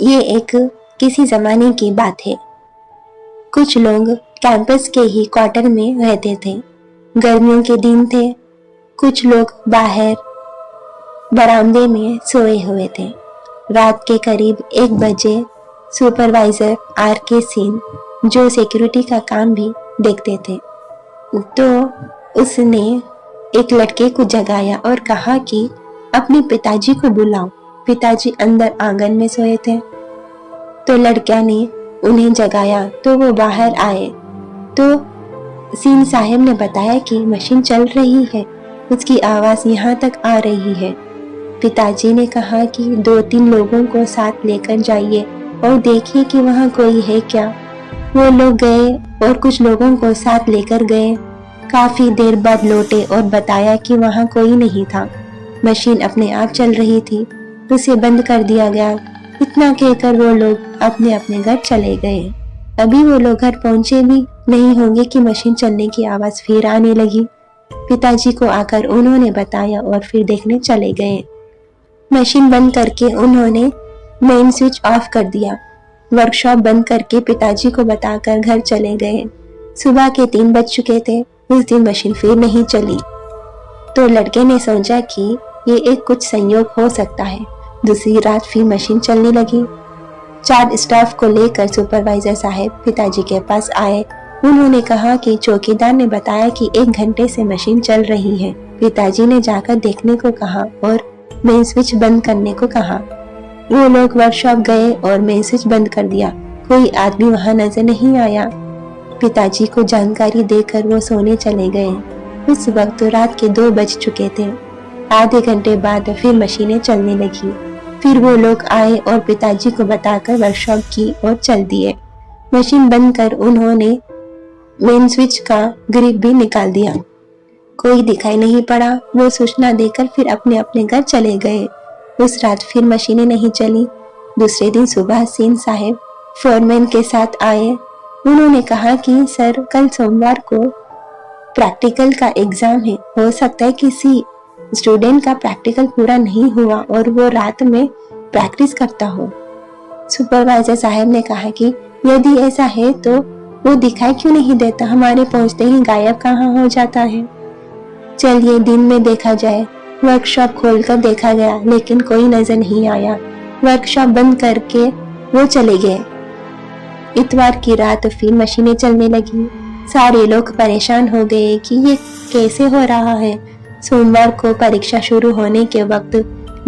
ये एक किसी जमाने की बात है। कुछ लोग कैंपस के ही क्वार्टर में रहते थे। गर्मियों के दिन थे। कुछ लोग बाहर बरामदे में सोए हुए थे। रात के करीब 1 बजे सुपरवाइजर आर.के. सिंह, जो सिक्योरिटी का काम भी देखते थे, तो उसने एक लड़के को जगाया और कहा कि अपने पिताजी को बुलाओ। पिताजी अंदर आंगन में सोए थे। तो लड़का ने उन्हें जगाया तो वो बाहर आए तो सिंह साहब ने बताया कि मशीन चल रही है, उसकी आवाज यहाँ तक आ रही है। पिताजी ने कहा कि 2-3 लोगों को साथ लेकर जाइए और देखिए कि वहाँ कोई है क्या। वो लोग गए और कुछ लोगों को साथ लेकर गए। काफी देर बाद लौटे और बताया कि वहाँ कोई नहीं था। मशीन अपने आप चल रही थी, उसे बंद कर दिया गया। इतना कहकर वो लोग अपने अपने घर चले गए। अभी वो लोग घर पहुंचे भी नहीं होंगे कि मशीन चलने की आवाज फिर आने लगी। पिताजी को आकर उन्होंने बताया और फिर देखने चले गए। मशीन बंद करके उन्होंने मेन स्विच ऑफ कर दिया। वर्कशॉप बंद करके पिताजी को बताकर घर चले गए। सुबह के 3 बज चुके थे। उस दिन मशीन फिर नहीं चली। तो लड़के ने सोचा कि ये एक कुछ संयोग हो सकता है। दूसरी रात फिर मशीन चलने लगी। 4 स्टाफ को लेकर सुपरवाइजर साहब पिताजी के पास आए। उन्होंने कहा कि चौकीदार ने बताया कि 1 घंटे से मशीन चल रही है। पिताजी ने जाकर देखने को कहा और मेन स्विच बंद करने को कहा। वो लोग वर्कशॉप गए और मेन स्विच बंद कर दिया। कोई आदमी वहां नजर नहीं आया। पिताजी को जानकारी देकर वो सोने चले गए। उस वक्त रात के 2 बज चुके थे। आधे घंटे बाद फिर मशीनें चलने लगी। फिर वो लोग आए और पिताजी को बताकर वर्कशॉप की और चल दिए। मशीन बंद कर उन्होंने मेन स्विच का ग्रिप भी निकाल दिया। कोई दिखाई नहीं पड़ा। वो सूचना देकर फिर अपने अपने घर चले गए। उस रात फिर मशीनें नहीं चली। दूसरे दिन सुबह सिंह साहब फोरमैन के साथ आए। उन्होंने कहा कि सर, कल सोमवार को प्रैक्टिकल का एग्जाम है। हो सकता है किसी स्टूडेंट का प्रैक्टिकल पूरा नहीं हुआ और वो रात में प्रैक्टिस करता हो। सुपरवाइजर साहब ने कहा कि यदि ऐसा है तो वो दिखाई क्यों नहीं देता, हमारे पहुंचते ही गायब कहाँ हो जाता है। चलिए दिन में देखा जाए। वर्कशॉप खोलकर देखा गया लेकिन कोई नजर नहीं आया। वर्कशॉप बंद करके वो चले गए। इतवार की रात फिर मशीनें चलने लगी। सारे लोग परेशान हो गए कि ये कैसे हो रहा है। सोमवार को परीक्षा शुरू होने के वक्त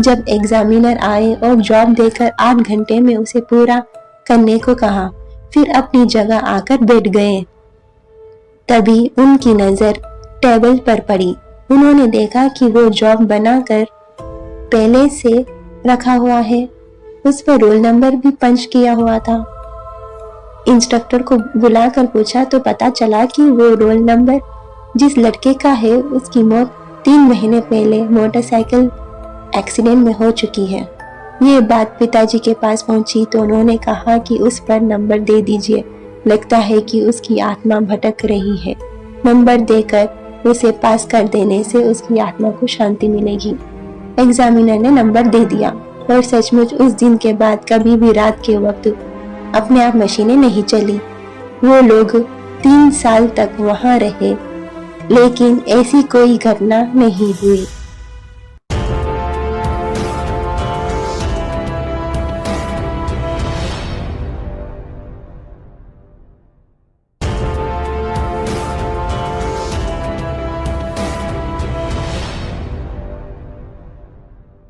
जब एग्जामिनर आए और जॉब देकर 8 घंटे में उसे पूरा करने को कहा, फिर अपनी जगह आकर बैठ गए। तभी उनकी नजर टेबल पर पड़ी। उन्होंने देखा कि वो जॉब बनाकर पहले से रखा हुआ है। उस पर रोल नंबर भी पंच किया हुआ था। इंस्ट्रक्टर को बुलाकर पूछा तो पता चला कि वो रोल नंबर जिस लड़के का है उसकी मौत 3 महीने पहले मोटरसाइकिल एक्सीडेंट में हो चुकी है। ये बात पिताजी के पास पहुंची तो उन्होंने कहा कि उस पर नंबर दे दीजिए, लगता है कि उसकी आत्मा भटक रही है। नंबर देकर उसे पास कर देने से उसकी आत्मा को शांति मिलेगी। एग्जामिनर ने नंबर दे दिया और सचमुच उस दिन के बाद कभी भी रात के वक्त अपने आप मशीनें नहीं चली। वो लोग 3 साल तक वहां रहे लेकिन ऐसी कोई घटना नहीं हुई।